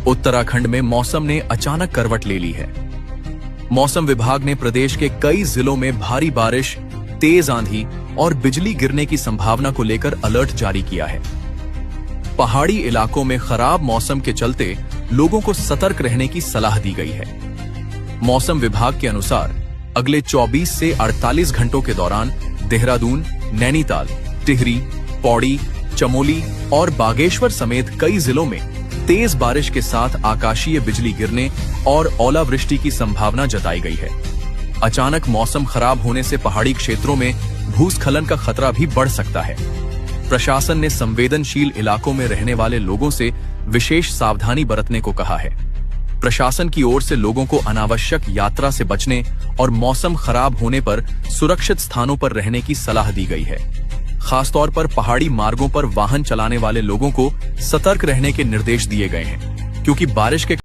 उत्तराखंड में मौसम ने अचानक करवट ले ली है। मौसम विभाग ने प्रदेश के कई जिलों में भारी बारिश, तेज आंधी और बिजली गिरने की संभावना को लेकर अलर्ट जारी किया है। पहाड़ी इलाकों में खराब मौसम के चलते लोगों को सतर्क रहने की सलाह दी गई है। मौसम विभाग के अनुसार अगले 24 से 48 घंटों के दौरान देहरादून, नैनीताल, टिहरी, पौड़ी, चमोली और बागेश्वर समेत कई जिलों में तेज बारिश के साथ आकाशीय बिजली गिरने और ओलावृष्टि की संभावना जताई गई है। अचानक मौसम खराब होने से पहाड़ी क्षेत्रों में भूस्खलन का खतरा भी बढ़ सकता है। प्रशासन ने संवेदनशील इलाकों में रहने वाले लोगों से विशेष सावधानी बरतने को कहा है। प्रशासन की ओर से लोगों को अनावश्यक यात्रा से बचने और मौसम खराब होने पर सुरक्षित स्थानों पर रहने की सलाह दी गई है। खासतौर पर पहाड़ी मार्गों पर वाहन चलाने वाले लोगों को सतर्क रहने के निर्देश दिए गए हैं, क्योंकि बारिश के